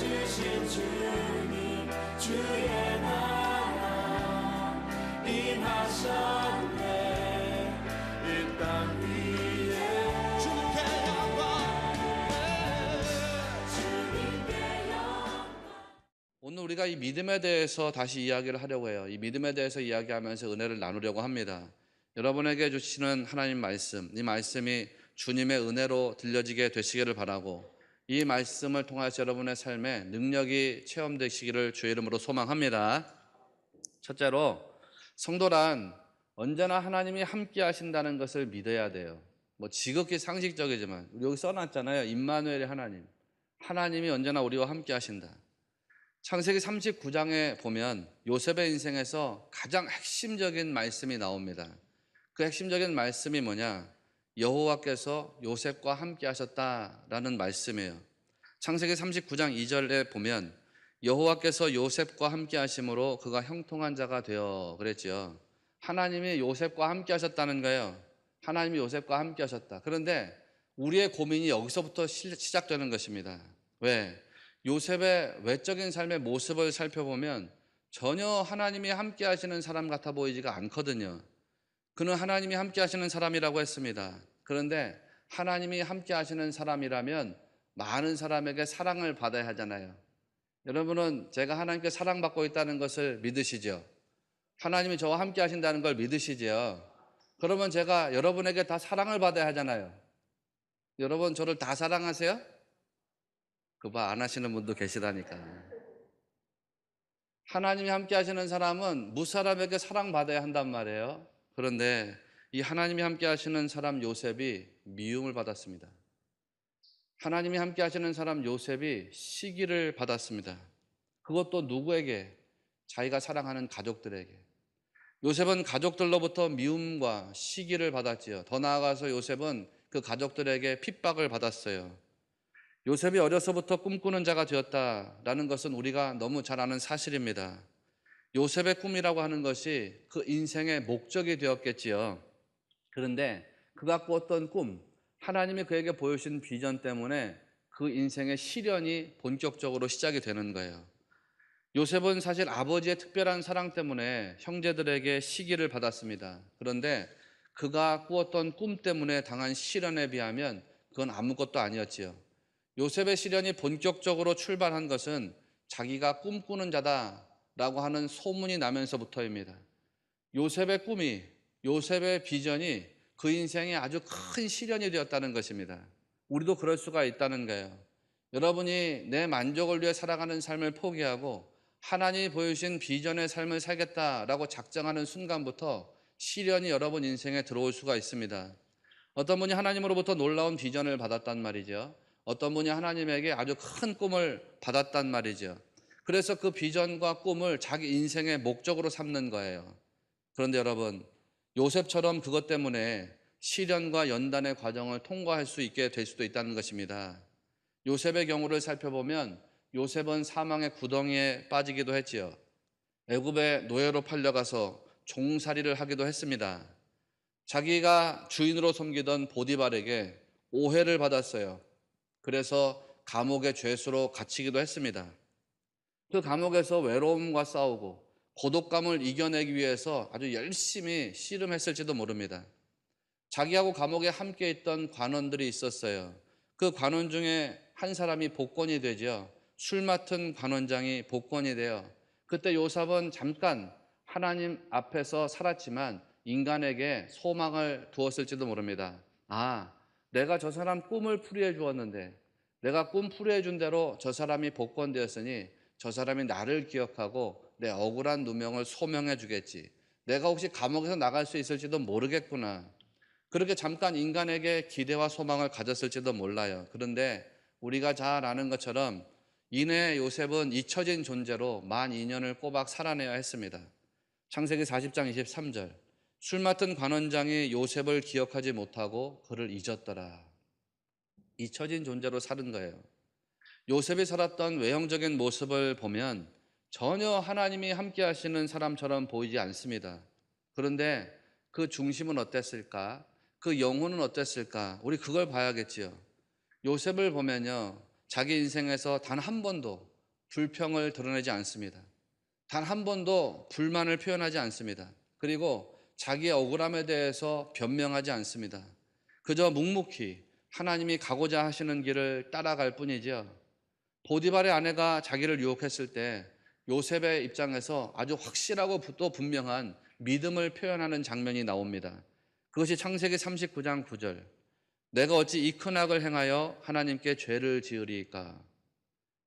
주신 주님 주의 나라 임하셨네. 이 땅 위에 주님께 영광. 오늘 우리가 이 믿음에 대해서 다시 이야기를 하려고 해요. 이 믿음에 대해서 이야기하면서 은혜를 나누려고 합니다. 여러분에게 주시는 하나님 말씀, 이 말씀이 주님의 은혜로 들려지게 되시기를 바라고, 이 말씀을 통해서 여러분의 삶에 능력이 체험되시기를 주의 이름으로 소망합니다. 첫째로, 성도란 언제나 하나님이 함께 하신다는 것을 믿어야 돼요. 지극히 상식적이지만 여기 써놨잖아요. 임마누엘의 하나님, 하나님이 언제나 우리와 함께 하신다. 창세기 39장에 보면 요셉의 인생에서 가장 핵심적인 말씀이 나옵니다. 그 핵심적인 말씀이 뭐냐? 여호와께서 요셉과 함께 하셨다라는 말씀이에요. 창세기 39장 2절에 보면 여호와께서 요셉과 함께 하심으로 그가 형통한 자가 되어 그랬죠. 하나님이 요셉과 함께 하셨다는 거예요. 하나님이 요셉과 함께 하셨다. 그런데 우리의 고민이 여기서부터 시작되는 것입니다. 왜? 요셉의 외적인 삶의 모습을 살펴보면 전혀 하나님이 함께 하시는 사람 같아 보이지가 않거든요. 그는 하나님이 함께 하시는 사람이라고 했습니다. 그런데 하나님이 함께 하시는 사람이라면 많은 사람에게 사랑을 받아야 하잖아요. 여러분은 제가 하나님께 사랑받고 있다는 것을 믿으시죠? 하나님이 저와 함께 하신다는 걸 믿으시죠? 그러면 제가 여러분에게 다 사랑을 받아야 하잖아요. 여러분 저를 다 사랑하세요? 그거 안 하시는 분도 계시다니까. 하나님이 함께 하시는 사람은 무사람에게 사랑받아야 한단 말이에요. 그런데 이 하나님이 함께 하시는 사람 요셉이 미움을 받았습니다. 하나님이 함께 하시는 사람 요셉이 시기를 받았습니다. 그것도 누구에게? 자기가 사랑하는 가족들에게. 요셉은 가족들로부터 미움과 시기를 받았지요. 더 나아가서 요셉은 그 가족들에게 핍박을 받았어요. 요셉이 어려서부터 꿈꾸는 자가 되었다라는 것은 우리가 너무 잘 아는 사실입니다. 요셉의 꿈이라고 하는 것이 그 인생의 목적이 되었겠지요. 그런데 그가 꾸었던 꿈, 하나님이 그에게 보여주신 비전 때문에 그 인생의 시련이 본격적으로 시작이 되는 거예요. 요셉은 사실 아버지의 특별한 사랑 때문에 형제들에게 시기를 받았습니다. 그런데 그가 꾸었던 꿈 때문에 당한 시련에 비하면 그건 아무것도 아니었지요. 요셉의 시련이 본격적으로 출발한 것은 자기가 꿈꾸는 자다라고 하는 소문이 나면서부터입니다. 요셉의 꿈이, 요셉의 비전이 그 인생에 아주 큰 시련이 되었다는 것입니다. 우리도 그럴 수가 있다는 거예요. 여러분이 내 만족을 위해 살아가는 삶을 포기하고 하나님이 보여주신 비전의 삶을 살겠다라고 작정하는 순간부터 시련이 여러분 인생에 들어올 수가 있습니다. 어떤 분이 하나님으로부터 놀라운 비전을 받았단 말이죠. 어떤 분이 하나님에게 아주 큰 꿈을 받았단 말이죠. 그래서 그 비전과 꿈을 자기 인생의 목적으로 삼는 거예요. 그런데 여러분, 요셉처럼 그것 때문에 시련과 연단의 과정을 통과할 수 있게 될 수도 있다는 것입니다. 요셉의 경우를 살펴보면 요셉은 사망의 구덩이에 빠지기도 했지요. 애굽의 노예로 팔려가서 종살이를 하기도 했습니다. 자기가 주인으로 섬기던 보디발에게 오해를 받았어요. 그래서 감옥의 죄수로 갇히기도 했습니다. 그 감옥에서 외로움과 싸우고 고독감을 이겨내기 위해서 아주 열심히 씨름했을지도 모릅니다. 자기하고 감옥에 함께 있던 관원들이 있었어요. 그 관원 중에 한 사람이 복권이 되죠. 술 맡은 관원장이 복권이 돼요. 그때 요셉은 잠깐 하나님 앞에서 살았지만 인간에게 소망을 두었을지도 모릅니다. 내가 저 사람 꿈을 풀이해 주었는데, 내가 꿈 풀이해 준 대로 저 사람이 복권되었으니 저 사람이 나를 기억하고 내 억울한 누명을 소명해 주겠지. 내가 혹시 감옥에서 나갈 수 있을지도 모르겠구나. 그렇게 잠깐 인간에게 기대와 소망을 가졌을지도 몰라요. 그런데 우리가 잘 아는 것처럼 이내 요셉은 잊혀진 존재로 만 2년을 꼬박 살아내야 했습니다. 창세기 40장 23절, 술 맡은 관원장이 요셉을 기억하지 못하고 그를 잊었더라. 잊혀진 존재로 사는 거예요. 요셉이 살았던 외형적인 모습을 보면 전혀 하나님이 함께 하시는 사람처럼 보이지 않습니다. 그런데 그 중심은 어땠을까? 그 영혼은 어땠을까? 우리 그걸 봐야겠지요. 요셉을 보면요, 자기 인생에서 단 한 번도 불평을 드러내지 않습니다. 단 한 번도 불만을 표현하지 않습니다. 그리고 자기의 억울함에 대해서 변명하지 않습니다. 그저 묵묵히 하나님이 가고자 하시는 길을 따라갈 뿐이지요. 보디발의 아내가 자기를 유혹했을 때 요셉의 입장에서 아주 확실하고 또 분명한 믿음을 표현하는 장면이 나옵니다. 그것이 창세기 39장 9절. 내가 어찌 이 큰 악을 행하여 하나님께 죄를 지으리이까.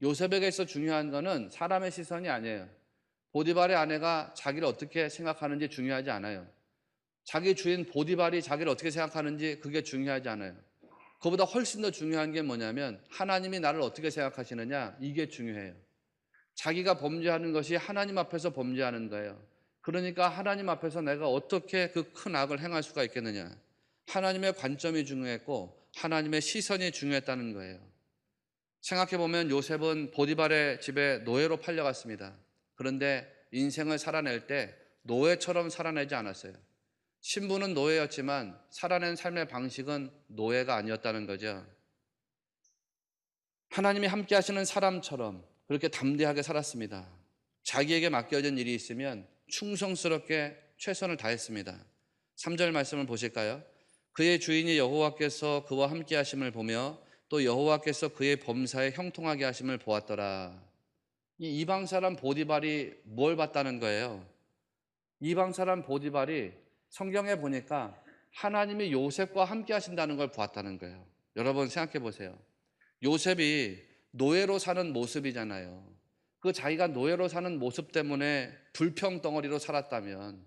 요셉에게 있어 중요한 것은 사람의 시선이 아니에요. 보디발의 아내가 자기를 어떻게 생각하는지 중요하지 않아요. 자기 주인 보디발이 자기를 어떻게 생각하는지 그게 중요하지 않아요. 그보다 훨씬 더 중요한 게 뭐냐면 하나님이 나를 어떻게 생각하시느냐, 이게 중요해요. 자기가 범죄하는 것이 하나님 앞에서 범죄하는 거예요. 그러니까 하나님 앞에서 내가 어떻게 그 큰 악을 행할 수가 있겠느냐. 하나님의 관점이 중요했고 하나님의 시선이 중요했다는 거예요. 생각해보면 요셉은 보디발의 집에 노예로 팔려갔습니다. 그런데 인생을 살아낼 때 노예처럼 살아내지 않았어요. 신부는 노예였지만 살아낸 삶의 방식은 노예가 아니었다는 거죠. 하나님이 함께 하시는 사람처럼 그렇게 담대하게 살았습니다. 자기에게 맡겨진 일이 있으면 충성스럽게 최선을 다했습니다. 3절 말씀을 보실까요? 그의 주인이 여호와께서 그와 함께 하심을 보며 또 여호와께서 그의 범사에 형통하게 하심을 보았더라. 이 이방 사람 보디발이 뭘 봤다는 거예요? 이방 사람 보디발이 성경에 보니까 하나님이 요셉과 함께 하신다는 걸 보았다는 거예요. 여러분 생각해 보세요. 요셉이 노예로 사는 모습이잖아요. 그 자기가 노예로 사는 모습 때문에 불평 덩어리로 살았다면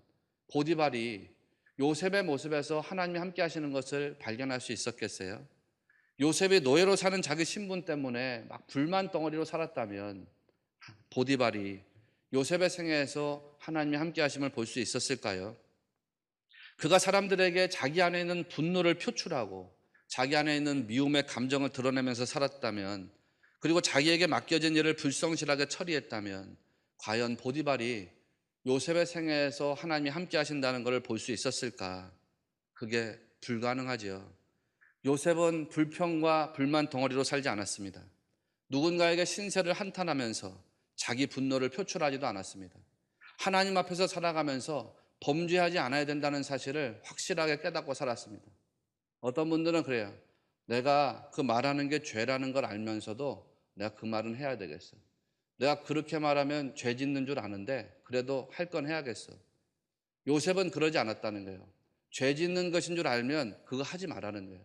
보디발이 요셉의 모습에서 하나님이 함께 하시는 것을 발견할 수 있었겠어요? 요셉이 노예로 사는 자기 신분 때문에 막 불만 덩어리로 살았다면 보디발이 요셉의 생애에서 하나님이 함께 하심을 볼 수 있었을까요? 그가 사람들에게 자기 안에 있는 분노를 표출하고 자기 안에 있는 미움의 감정을 드러내면서 살았다면, 그리고 자기에게 맡겨진 일을 불성실하게 처리했다면 과연 보디발이 요셉의 생애에서 하나님이 함께 하신다는 것을 볼 수 있었을까? 그게 불가능하지요. 요셉은 불평과 불만 덩어리로 살지 않았습니다. 누군가에게 신세를 한탄하면서 자기 분노를 표출하지도 않았습니다. 하나님 앞에서 살아가면서 범죄하지 않아야 된다는 사실을 확실하게 깨닫고 살았습니다. 어떤 분들은 그래요. 내가 그 말하는 게 죄라는 걸 알면서도 내가 그 말은 해야 되겠어. 내가 그렇게 말하면 죄 짓는 줄 아는데 그래도 할 건 해야겠어. 요셉은 그러지 않았다는 거예요. 죄 짓는 것인 줄 알면 그거 하지 말라는 거예요.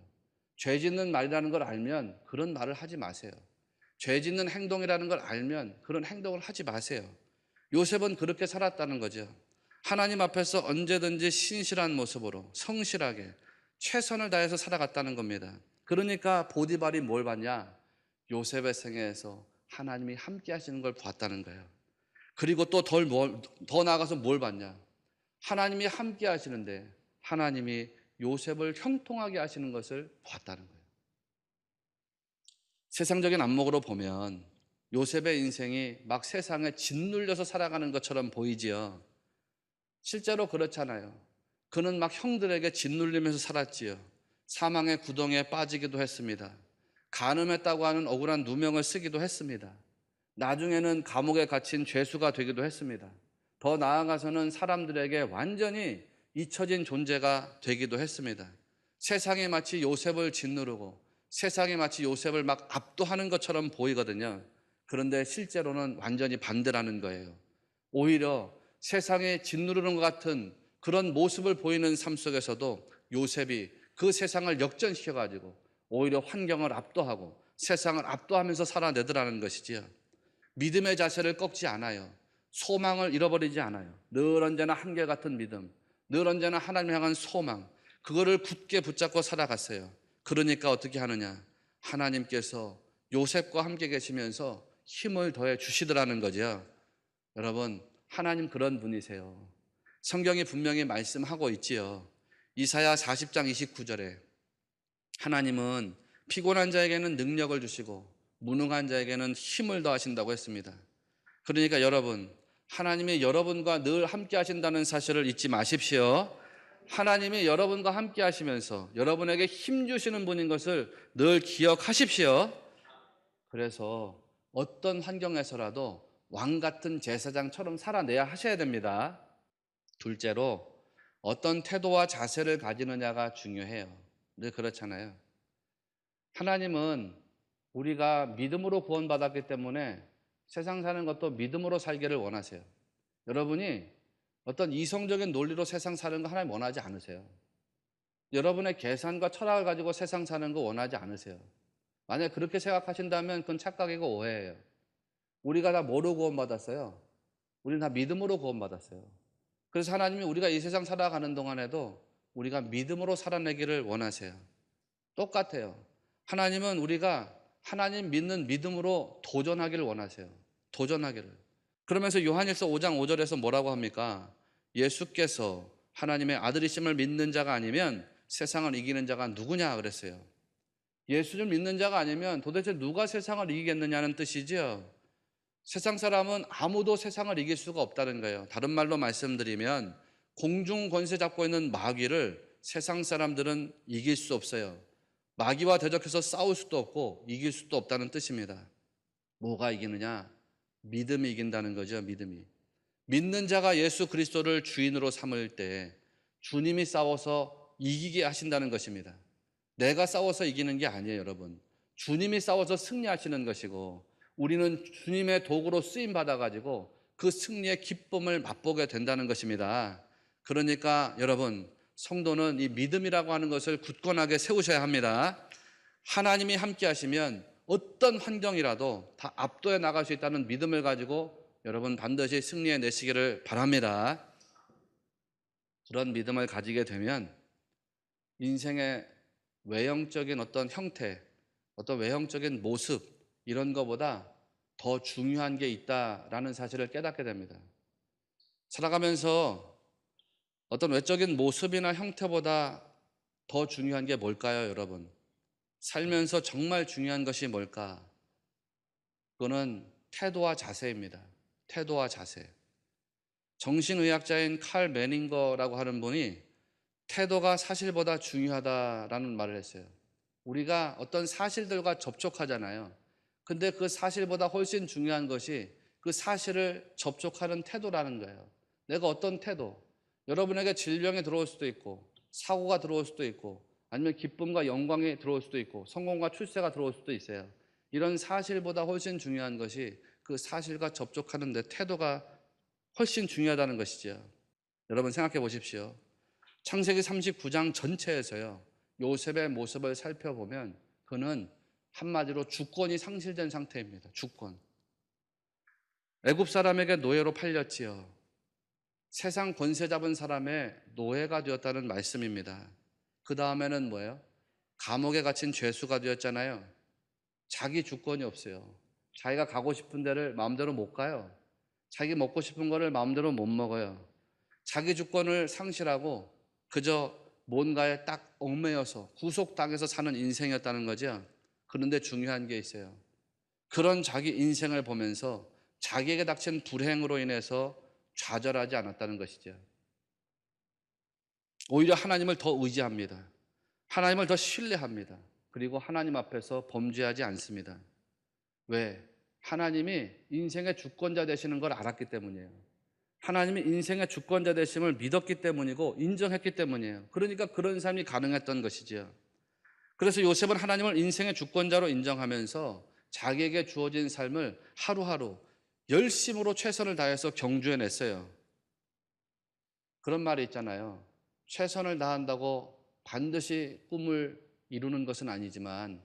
죄 짓는 말이라는 걸 알면 그런 말을 하지 마세요. 죄 짓는 행동이라는 걸 알면 그런 행동을 하지 마세요. 요셉은 그렇게 살았다는 거죠. 하나님 앞에서 언제든지 신실한 모습으로 성실하게 최선을 다해서 살아갔다는 겁니다. 그러니까 보디발이 뭘 봤냐? 요셉의 생애에서 하나님이 함께 하시는 걸 봤다는 거예요. 그리고 또 더 나아가서 뭘 봤냐? 하나님이 함께 하시는데 하나님이 요셉을 형통하게 하시는 것을 봤다는 거예요. 세상적인 안목으로 보면 요셉의 인생이 막 세상에 짓눌려서 살아가는 것처럼 보이지요. 실제로 그렇잖아요. 그는 막 형들에게 짓눌리면서 살았지요. 사망의 구덩이에 빠지기도 했습니다. 간음했다고 하는 억울한 누명을 쓰기도 했습니다. 나중에는 감옥에 갇힌 죄수가 되기도 했습니다. 더 나아가서는 사람들에게 완전히 잊혀진 존재가 되기도 했습니다. 세상이 마치 요셉을 짓누르고 세상이 마치 요셉을 막 압도하는 것처럼 보이거든요. 그런데 실제로는 완전히 반대라는 거예요. 오히려 세상에 짓누르는 것 같은 그런 모습을 보이는 삶 속에서도 요셉이 그 세상을 역전시켜가지고 오히려 환경을 압도하고 세상을 압도하면서 살아내더라는 것이지요. 믿음의 자세를 꺾지 않아요. 소망을 잃어버리지 않아요. 늘 언제나 한결같은 믿음, 늘 언제나 하나님을 향한 소망, 그거를 굳게 붙잡고 살아갔어요. 그러니까 어떻게 하느냐? 하나님께서 요셉과 함께 계시면서 힘을 더해 주시더라는 거죠. 여러분, 하나님 그런 분이세요. 성경이 분명히 말씀하고 있지요. 이사야 40장 29절에 하나님은 피곤한 자에게는 능력을 주시고 무능한 자에게는 힘을 더하신다고 했습니다. 그러니까 여러분, 하나님이 여러분과 늘 함께 하신다는 사실을 잊지 마십시오. 하나님이 여러분과 함께 하시면서 여러분에게 힘 주시는 분인 것을 늘 기억하십시오. 그래서 어떤 환경에서라도 왕 같은 제사장처럼 살아내야 하셔야 됩니다. 둘째로 어떤 태도와 자세를 가지느냐가 중요해요. 늘 그렇잖아요. 하나님은 우리가 믿음으로 구원받았기 때문에 세상 사는 것도 믿음으로 살기를 원하세요. 여러분이 어떤 이성적인 논리로 세상 사는 거 하나님 원하지 않으세요. 여러분의 계산과 철학을 가지고 세상 사는 거 원하지 않으세요. 만약 그렇게 생각하신다면 그건 착각이고 오해예요. 우리가 다 뭐로 구원받았어요? 우리는 다 믿음으로 구원받았어요. 그래서 하나님이 우리가 이 세상 살아가는 동안에도 우리가 믿음으로 살아내기를 원하세요. 똑같아요. 하나님은 우리가 하나님 믿는 믿음으로 도전하기를 원하세요. 도전하기를. 그러면서 요한일서 5장 5절에서 뭐라고 합니까? 예수께서 하나님의 아들이심을 믿는 자가 아니면 세상을 이기는 자가 누구냐 그랬어요. 예수를 믿는 자가 아니면 도대체 누가 세상을 이기겠느냐는 뜻이죠. 세상 사람은 아무도 세상을 이길 수가 없다는 거예요. 다른 말로 말씀드리면 공중 권세 잡고 있는 마귀를 세상 사람들은 이길 수 없어요. 마귀와 대적해서 싸울 수도 없고 이길 수도 없다는 뜻입니다. 뭐가 이기느냐? 믿음이 이긴다는 거죠. 믿음이. 믿는 자가 예수 그리스도를 주인으로 삼을 때 주님이 싸워서 이기게 하신다는 것입니다. 내가 싸워서 이기는 게 아니에요, 여러분. 주님이 싸워서 승리하시는 것이고 우리는 주님의 도구로 쓰임 받아가지고 그 승리의 기쁨을 맛보게 된다는 것입니다. 그러니까 여러분, 성도는 이 믿음이라고 하는 것을 굳건하게 세우셔야 합니다. 하나님이 함께 하시면 어떤 환경이라도 다 압도해 나갈 수 있다는 믿음을 가지고 여러분 반드시 승리해 내시기를 바랍니다. 그런 믿음을 가지게 되면 인생의 외형적인 어떤 형태, 어떤 외형적인 모습 이런 것보다 더 중요한 게 있다라는 사실을 깨닫게 됩니다. 살아가면서 어떤 외적인 모습이나 형태보다 더 중요한 게 뭘까요, 여러분? 살면서 정말 중요한 것이 뭘까? 그거는 태도와 자세입니다. 태도와 자세. 정신의학자인 칼 매닝거라고 하는 분이 태도가 사실보다 중요하다라는 말을 했어요. 우리가 어떤 사실들과 접촉하잖아요. 근데 그 사실보다 훨씬 중요한 것이 그 사실을 접촉하는 태도라는 거예요. 내가 어떤 태도, 여러분에게 질병이 들어올 수도 있고 사고가 들어올 수도 있고 아니면 기쁨과 영광이 들어올 수도 있고 성공과 출세가 들어올 수도 있어요. 이런 사실보다 훨씬 중요한 것이 그 사실과 접촉하는 데 태도가 훨씬 중요하다는 것이죠. 여러분 생각해 보십시오. 창세기 39장 전체에서요. 요셉의 모습을 살펴보면 그는 한마디로 주권이 상실된 상태입니다. 주권. 애굽 사람에게 노예로 팔렸지요. 세상 권세 잡은 사람의 노예가 되었다는 말씀입니다. 그 다음에는 뭐예요? 감옥에 갇힌 죄수가 되었잖아요. 자기 주권이 없어요. 자기가 가고 싶은 데를 마음대로 못 가요. 자기 먹고 싶은 거를 마음대로 못 먹어요. 자기 주권을 상실하고 그저 뭔가에 딱 얽매여서 구속당해서 사는 인생이었다는 거죠. 그런데 중요한 게 있어요. 그런 자기 인생을 보면서 자기에게 닥친 불행으로 인해서 좌절하지 않았다는 것이죠. 오히려 하나님을 더 의지합니다. 하나님을 더 신뢰합니다. 그리고 하나님 앞에서 범죄하지 않습니다. 왜? 하나님이 인생의 주권자 되시는 걸 알았기 때문이에요. 하나님이 인생의 주권자 되심을 믿었기 때문이고 인정했기 때문이에요. 그러니까 그런 삶이 가능했던 것이죠. 그래서 요셉은 하나님을 인생의 주권자로 인정하면서 자기에게 주어진 삶을 하루하루 열심으로 최선을 다해서 경주해냈어요. 그런 말이 있잖아요. 최선을 다한다고 반드시 꿈을 이루는 것은 아니지만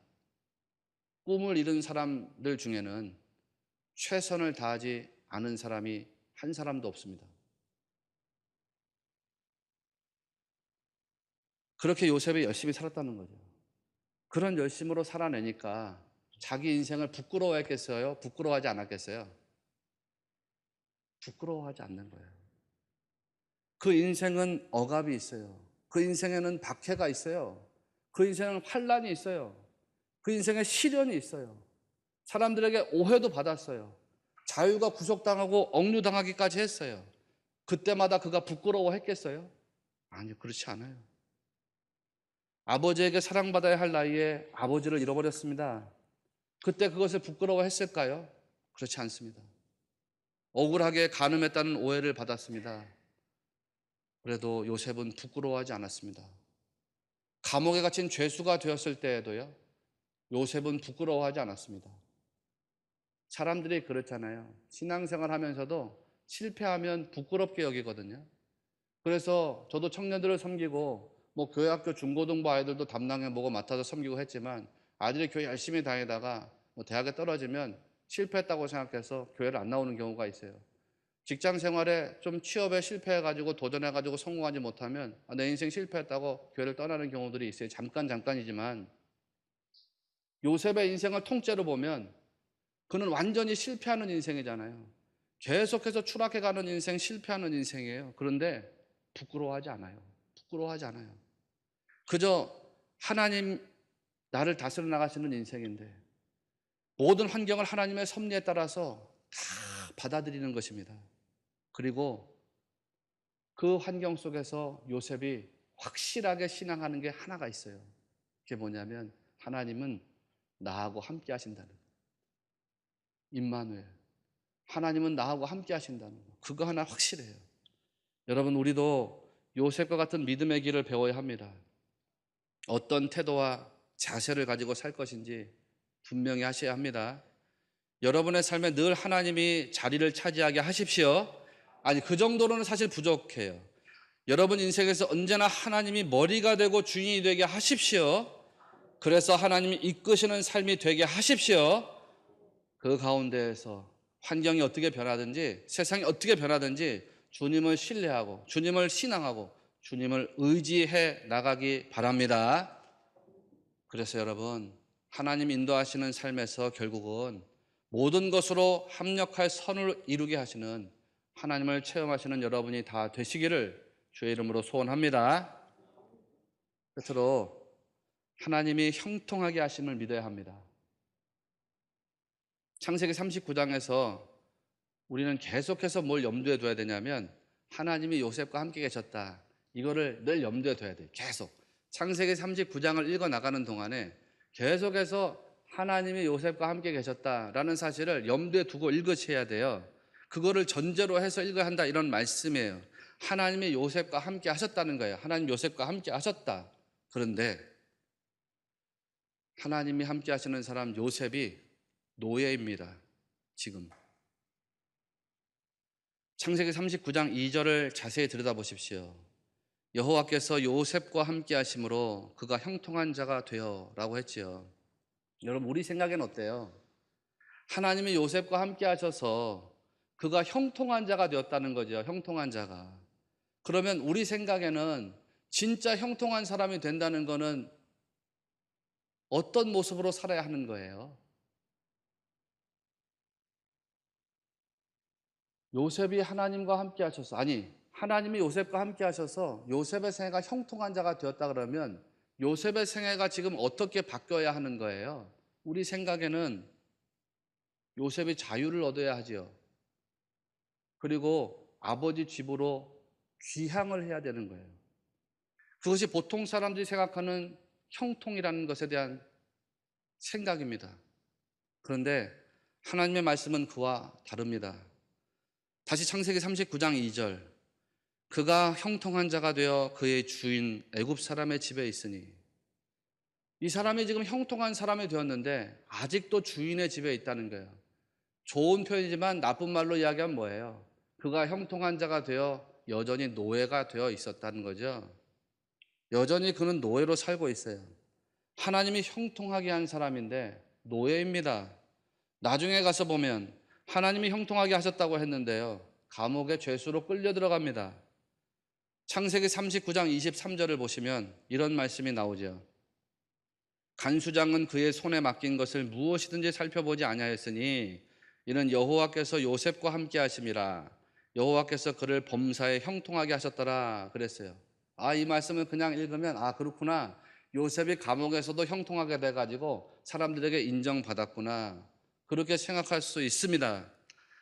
꿈을 이룬 사람들 중에는 최선을 다하지 않은 사람이 한 사람도 없습니다. 그렇게 요셉이 열심히 살았다는 거죠. 그런 열심으로 살아내니까 자기 인생을 부끄러워했겠어요? 부끄러워하지 않았겠어요? 부끄러워하지 않는 거예요. 그 인생은 억압이 있어요. 그 인생에는 박해가 있어요. 그 인생은 환난이 있어요. 그 인생에 시련이 있어요. 사람들에게 오해도 받았어요. 자유가 구속당하고 억류당하기까지 했어요. 그때마다 그가 부끄러워했겠어요? 아니요, 그렇지 않아요. 아버지에게 사랑받아야 할 나이에 아버지를 잃어버렸습니다. 그때 그것을 부끄러워했을까요? 그렇지 않습니다. 억울하게 간음했다는 오해를 받았습니다. 그래도 요셉은 부끄러워하지 않았습니다. 감옥에 갇힌 죄수가 되었을 때에도요, 요셉은 부끄러워하지 않았습니다. 사람들이 그렇잖아요. 신앙생활 하면서도 실패하면 부끄럽게 여기거든요. 그래서 저도 청년들을 섬기고 교회 학교 중고등부 아이들도 담당해 보고 맡아서 섬기고 했지만 아이들이 교회 열심히 다니다가 대학에 떨어지면 실패했다고 생각해서 교회를 안 나오는 경우가 있어요. 직장 생활에 좀 취업에 실패해가지고 도전해가지고 성공하지 못하면 내 인생 실패했다고 교회를 떠나는 경우들이 있어요. 잠깐이지만 요셉의 인생을 통째로 보면 그는 완전히 실패하는 인생이잖아요. 계속해서 추락해가는 인생, 실패하는 인생이에요. 그런데 부끄러워하지 않아요. 그저 하나님 나를 다스려 나가시는 인생인데 모든 환경을 하나님의 섭리에 따라서 다 받아들이는 것입니다. 그리고 그 환경 속에서 요셉이 확실하게 신앙하는 게 하나가 있어요. 그게 뭐냐면 하나님은 나하고 함께 하신다는 거. 임마누엘. 하나님은 나하고 함께 하신다는 거. 그거 하나 확실해요. 여러분, 우리도 요셉과 같은 믿음의 길을 배워야 합니다. 어떤 태도와 자세를 가지고 살 것인지 분명히 하셔야 합니다. 여러분의 삶에 늘 하나님이 자리를 차지하게 하십시오. 아니, 그 정도로는 사실 부족해요. 여러분 인생에서 언제나 하나님이 머리가 되고 주인이 되게 하십시오. 그래서 하나님이 이끄시는 삶이 되게 하십시오. 그 가운데에서 환경이 어떻게 변하든지 세상이 어떻게 변하든지 주님을 신뢰하고 주님을 신앙하고 주님을 의지해 나가기 바랍니다. 그래서 여러분, 하나님 인도하시는 삶에서 결국은 모든 것으로 합력할 선을 이루게 하시는 하나님을 체험하시는 여러분이 다 되시기를 주의 이름으로 소원합니다. 끝으로 하나님이 형통하게 하심을 믿어야 합니다. 창세기 39장에서 우리는 계속해서 뭘 염두에 둬야 되냐면 하나님이 요셉과 함께 계셨다. 이거를 늘 염두에 둬야 돼요. 계속. 창세기 39장을 읽어 나가는 동안에 계속해서 하나님이 요셉과 함께 계셨다라는 사실을 염두에 두고 읽으셔야 돼요. 그거를 전제로 해서 읽어야 한다, 이런 말씀이에요. 하나님이 요셉과 함께 하셨다는 거예요. 하나님 요셉과 함께 하셨다. 그런데 하나님이 함께 하시는 사람 요셉이 노예입니다. 지금 창세기 39장 2절을 자세히 들여다보십시오. 여호와께서 요셉과 함께 하심으로 그가 형통한 자가 되어 라고 했지요. 여러분, 우리 생각엔 어때요? 하나님이 요셉과 함께 하셔서 그가 형통한 자가 되었다는 거죠. 형통한 자가. 그러면 우리 생각에는 진짜 형통한 사람이 된다는 거는 어떤 모습으로 살아야 하는 거예요? 요셉이 하나님과 함께 하셔서, 하나님이 요셉과 함께 하셔서 요셉의 생애가 형통한 자가 되었다 그러면 요셉의 생애가 지금 어떻게 바뀌어야 하는 거예요? 우리 생각에는 요셉이 자유를 얻어야 하지요. 그리고 아버지 집으로 귀향을 해야 되는 거예요. 그것이 보통 사람들이 생각하는 형통이라는 것에 대한 생각입니다. 그런데 하나님의 말씀은 그와 다릅니다. 다시 창세기 39장 2절. 그가 형통한 자가 되어 그의 주인 애굽 사람의 집에 있으니, 이 사람이 지금 형통한 사람이 되었는데 아직도 주인의 집에 있다는 거예요. 좋은 표현이지만 나쁜 말로 이야기하면 뭐예요? 그가 형통한 자가 되어 여전히 노예가 되어 있었다는 거죠. 여전히 그는 노예로 살고 있어요. 하나님이 형통하게 한 사람인데 노예입니다. 나중에 가서 보면 하나님이 형통하게 하셨다고 했는데요, 감옥에 죄수로 끌려 들어갑니다. 창세기 39장 23절을 보시면 이런 말씀이 나오죠. 간수장은 그의 손에 맡긴 것을 무엇이든지 살펴보지 아니하였으니 이는 여호와께서 요셉과 함께 하심이라. 여호와께서 그를 범사에 형통하게 하셨더라 그랬어요. 이 말씀을 그냥 읽으면 그렇구나, 요셉이 감옥에서도 형통하게 돼가지고 사람들에게 인정받았구나, 그렇게 생각할 수 있습니다.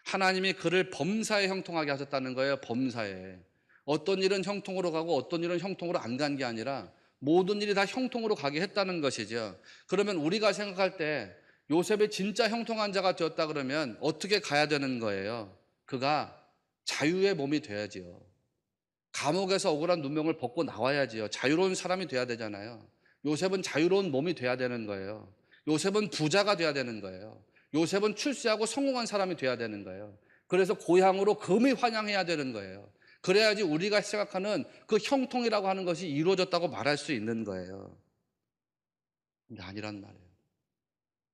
하나님이 그를 범사에 형통하게 하셨다는 거예요. 범사에. 어떤 일은 형통으로 가고 어떤 일은 형통으로 안 간 게 아니라 모든 일이 다 형통으로 가게 했다는 것이죠. 그러면 우리가 생각할 때 요셉이 진짜 형통한 자가 되었다 그러면 어떻게 가야 되는 거예요? 그가 자유의 몸이 돼야지요. 감옥에서 억울한 누명을 벗고 나와야지요. 자유로운 사람이 돼야 되잖아요. 요셉은 자유로운 몸이 돼야 되는 거예요. 요셉은 부자가 돼야 되는 거예요. 요셉은 출세하고 성공한 사람이 돼야 되는 거예요. 그래서 고향으로 금이 환영해야 되는 거예요. 그래야지 우리가 생각하는 그 형통이라고 하는 것이 이루어졌다고 말할 수 있는 거예요. 근데 아니란 말이에요.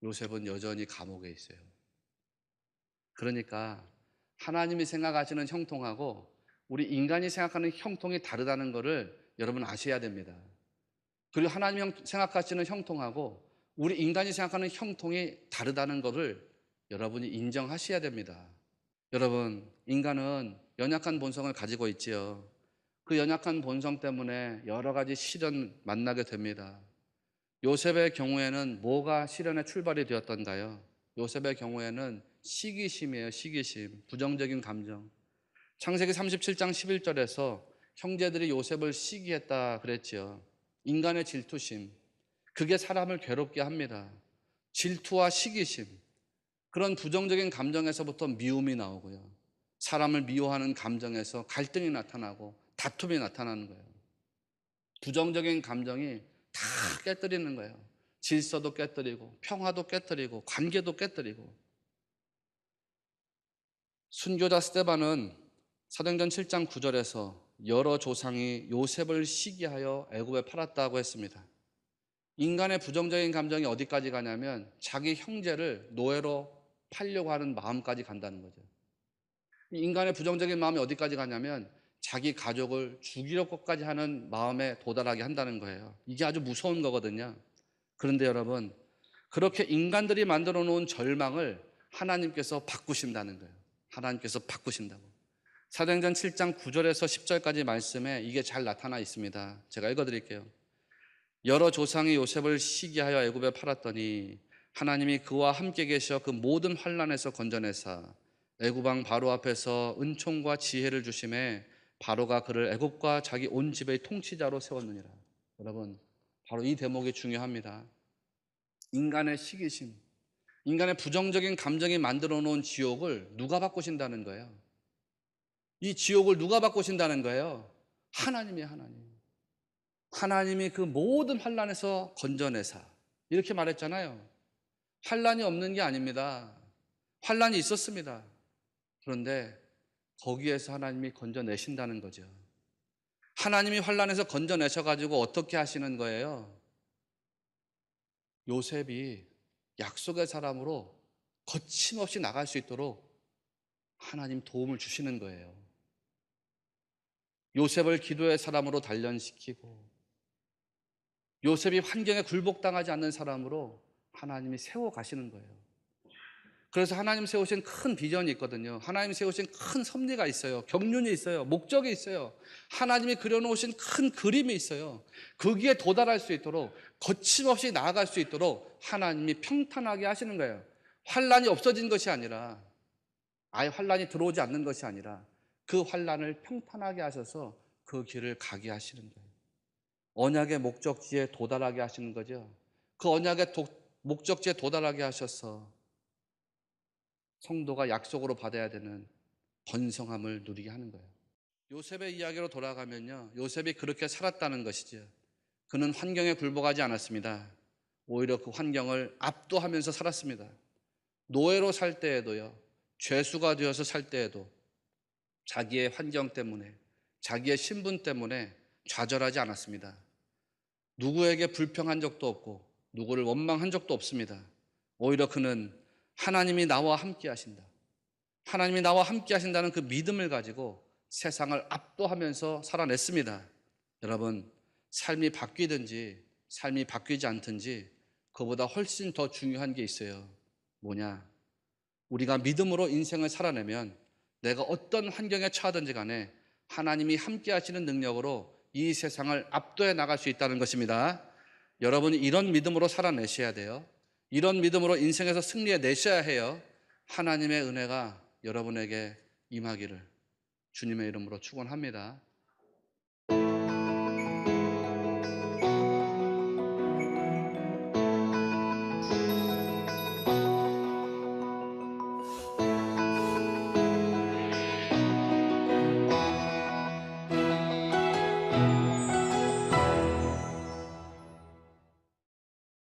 요셉은 여전히 감옥에 있어요. 그러니까 하나님이 생각하시는 형통하고 우리 인간이 생각하는 형통이 다르다는 것을 여러분 아셔야 됩니다. 그리고 하나님이 생각하시는 형통하고 우리 인간이 생각하는 형통이 다르다는 것을 여러분이 인정하셔야 됩니다. 여러분, 인간은 연약한 본성을 가지고 있지요. 그 연약한 본성 때문에 여러 가지 시련 만나게 됩니다. 요셉의 경우에는 뭐가 시련의 출발이 되었던가요? 요셉의 경우에는 시기심이에요. 시기심, 부정적인 감정. 창세기 37장 11절에서 형제들이 요셉을 시기했다 그랬지요. 인간의 질투심, 그게 사람을 괴롭게 합니다. 질투와 시기심, 그런 부정적인 감정에서부터 미움이 나오고요. 사람을 미워하는 감정에서 갈등이 나타나고 다툼이 나타나는 거예요. 부정적인 감정이 다 깨뜨리는 거예요. 질서도 깨뜨리고 평화도 깨뜨리고 관계도 깨뜨리고. 순교자 스데반은 사도행전 7장 9절에서 여러 조상이 요셉을 시기하여 애굽에 팔았다고 했습니다. 인간의 부정적인 감정이 어디까지 가냐면 자기 형제를 노예로 팔려고 하는 마음까지 간다는 거죠. 인간의 부정적인 마음이 어디까지 가냐면 자기 가족을 죽이려 것까지 하는 마음에 도달하게 한다는 거예요. 이게 아주 무서운 거거든요. 그런데 여러분, 그렇게 인간들이 만들어 놓은 절망을 하나님께서 바꾸신다는 거예요. 하나님께서 바꾸신다고. 사도행전 7장 9절에서 10절까지 말씀에 이게 잘 나타나 있습니다. 제가 읽어드릴게요. 여러 조상이 요셉을 시기하여 애굽에 팔았더니 하나님이 그와 함께 계셔 그 모든 환난에서 건져내사 애굽 왕 바로 앞에서 은총과 지혜를 주심에 바로가 그를 애굽과 자기 온 집의 통치자로 세웠느니라. 여러분, 바로 이 대목이 중요합니다. 인간의 시기심, 인간의 부정적인 감정이 만들어 놓은 지옥을 누가 바꾸신다는 거예요? 이 지옥을 누가 바꾸신다는 거예요? 하나님이에요. 하나님. 하나님이 그 모든 환난에서 건져내사, 이렇게 말했잖아요. 환난이 없는 게 아닙니다. 환난이 있었습니다. 그런데 거기에서 하나님이 건져내신다는 거죠. 하나님이 환난에서 건져내셔가지고 어떻게 하시는 거예요? 요셉이 약속의 사람으로 거침없이 나갈 수 있도록 하나님 도움을 주시는 거예요. 요셉을 기도의 사람으로 단련시키고 요셉이 환경에 굴복당하지 않는 사람으로 하나님이 세워가시는 거예요. 그래서 하나님 세우신 큰 비전이 있거든요. 하나님 세우신 큰 섭리가 있어요. 경륜이 있어요. 목적이 있어요. 하나님이 그려놓으신 큰 그림이 있어요. 거기에 도달할 수 있도록 거침없이 나아갈 수 있도록 하나님이 평탄하게 하시는 거예요. 환난이 없어진 것이 아니라, 아예 환난이 들어오지 않는 것이 아니라 그 환난을 평탄하게 하셔서 그 길을 가게 하시는 거예요. 언약의 목적지에 도달하게 하시는 거죠. 그 언약의 목적지에 도달하게 하셔서 성도가 약속으로 받아야 되는 번성함을 누리게 하는 거예요. 요셉의 이야기로 돌아가면요, 요셉이 그렇게 살았다는 것이죠. 그는 환경에 굴복하지 않았습니다. 오히려 그 환경을 압도하면서 살았습니다. 노예로 살 때에도요, 죄수가 되어서 살 때에도 자기의 환경 때문에, 자기의 신분 때문에 좌절하지 않았습니다. 누구에게 불평한 적도 없고 누구를 원망한 적도 없습니다. 오히려 그는 하나님이 나와 함께 하신다, 하나님이 나와 함께 하신다는 그 믿음을 가지고 세상을 압도하면서 살아냈습니다. 여러분, 삶이 바뀌든지 삶이 바뀌지 않든지 그보다 훨씬 더 중요한 게 있어요. 뭐냐? 우리가 믿음으로 인생을 살아내면 내가 어떤 환경에 처하든지 간에 하나님이 함께 하시는 능력으로 이 세상을 압도해 나갈 수 있다는 것입니다. 여러분이 이런 믿음으로 살아내셔야 돼요. 이런 믿음으로 인생에서 승리해 내셔야 해요. 하나님의 은혜가 여러분에게 임하기를 주님의 이름으로 축원합니다.